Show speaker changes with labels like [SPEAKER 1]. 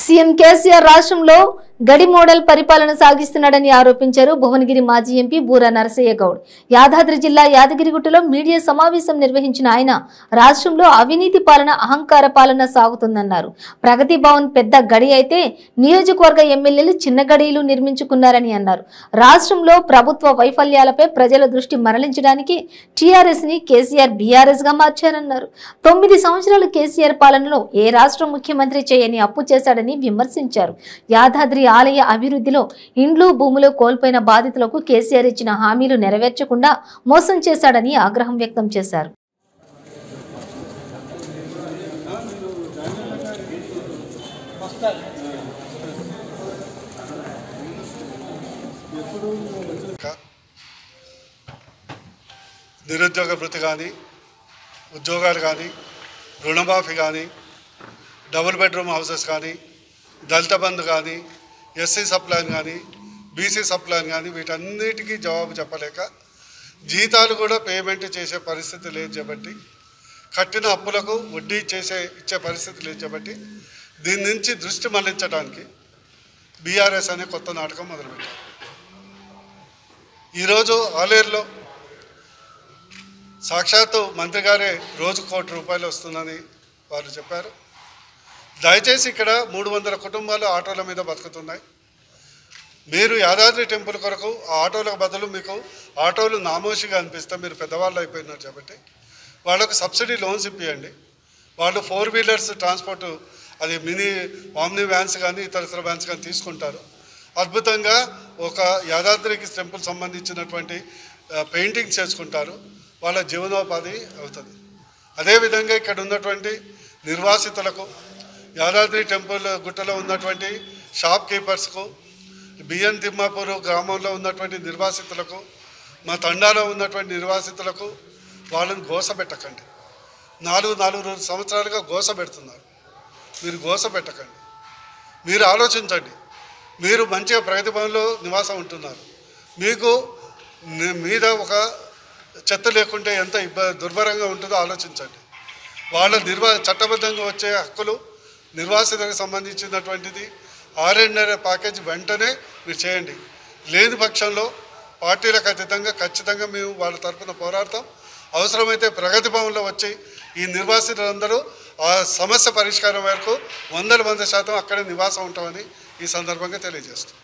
[SPEAKER 1] CM KCR రాష్ట్రంలో గడి model పరిపాలన సాగిస్తున్నాడని ఆరోపించారు భువనగిరి మాజీ ఎంపీ బూరా నరసయ్య గౌడ్. యాదాద్రి జిల్లా యాదగిరిగుట్టలో మీడియా సమావేశం నిర్వహించిన ఆయన రాష్ట్రంలో అవినీతి పాలన, అహంకార పాలన సాగుతుందన్నారు. ప్రగతి భవన్ పెద్ద గడి అయితే నియోజకవర్గ ఎమ్మెల్యేలు చిన్న గడిలు నిర్మించుకున్నారని అన్నారు. రాష్ట్రంలో ప్రభుత్వ వైఫల్యాలపై ప్రజల దృష్టి మరలించడానికి టీఆర్ఎస్ ని కేసీఆర్ బీఆర్ఎస్ గా మార్చారన్నారు. 9 సంవత్సరాలు కేసీఆర్ పాలనలో ఏ రాష్ట్ర ముఖ్యమంత్రి చేయని అప్పు చేశాడని విమర్శించారు. యాదాద్రి ఆలయ అభివృద్ధిలో ఇండ్లు, భూములు కోల్పోయిన బాధితులకు కేసీఆర్ ఇచ్చిన హామీలు నెరవేర్చకుండా మోసం చేశాడని ఆగ్రహం వ్యక్తం చేశారు.
[SPEAKER 2] నిరుద్యోగ భృతి కానీ, ఉద్యోగాలు కానీ, రుణమాఫీ కానీ, డబుల్ బెడ్రూమ్ హౌసెస్ కానీ, దళిత బంధు కానీ, ఎస్సీ సప్లాన్ కానీ, బీసీ సప్లాన్ కానీ, వీటన్నిటికీ జవాబు చెప్పలేక జీతాలు కూడా పేమెంట్ చేసే పరిస్థితి లేదు కాబట్టి, కట్టిన అప్పులకు వడ్డీ ఇచ్చే పరిస్థితి లేదు కాబట్టి, దీని నుంచి దృష్టి మళ్లించడానికి బీఆర్ఎస్ అనే కొత్త నాటకం మొదలుపెట్టారు. ఈరోజు ఆలేరులో సాక్షాత్తు మంత్రి గారే రోజు ₹1 కోటి వస్తుందని వారు చెప్పారు. దయచేసి ఇక్కడ 300 కుటుంబాలు ఆటోల మీద బతుకుతున్నాయి. మీరు యాదాద్రి టెంపుల్ కొరకు ఆ ఆటోలకు బదులు మీకు ఆటోలు నామోషిగా అనిపిస్తే మీరు పెద్దవాళ్ళు అయిపోయినారు కాబట్టి వాళ్ళకు సబ్సిడీ లోన్స్ ఇప్పియండి. వాళ్ళు 4 వీలర్స్ ట్రాన్స్పోర్ట్, అది మినీ ఆమ్ని వ్యాన్స్ కానీ ఇతర వ్యాన్స్ కానీ తీసుకుంటారు. అద్భుతంగా ఒక యాదాద్రికి టెంపుల్ సంబంధించినటువంటి పెయింటింగ్స్ చేసుకుంటారు. వాళ్ళ జీవనోపాధి అవుతుంది. అదేవిధంగా ఇక్కడ ఉన్నటువంటి నిర్వాసితులకు, యాదాద్రి టెంపుల్ గుట్టలో ఉన్నటువంటి షాప్ కీపర్స్కు, బిఎన్ తిమ్మాపూర్ గ్రామంలో ఉన్నటువంటి నిర్వాసితులకు, మా తండాలో ఉన్నటువంటి నిర్వాసితులకు వాళ్ళని గోసపెట్టకండి. 4 సంవత్సరాలుగా గోసపెడుతున్నారు. మీరు గోసపెట్టకండి. మీరు ఆలోచించండి. మీరు మంచిగా ప్రగతి భవన్లో నివాసం ఉంటున్నారు. మీకు మీద ఒక చెత్త లేకుంటే ఎంత దుర్భరంగా ఉంటుందో ఆలోచించండి. వాళ్ళ చట్టబద్ధంగా వచ్చే హక్కులు, నిర్వాసితులకు సంబంధించినటువంటిది R&R ప్యాకేజ్ వెంటనే మీరు చేయండి. లేని పక్షంలో పార్టీలకు అతీతంగా ఖచ్చితంగా మేము వాళ్ళ తరఫున పోరాడతాం. అవసరమైతే ప్రగతి భవన్లో వచ్చి ఈ నిర్వాసితులందరూ ఆ సమస్య పరిష్కారం వరకు 100% అక్కడే నివాసం ఉంటామని ఈ సందర్భంగా తెలియజేస్తాం.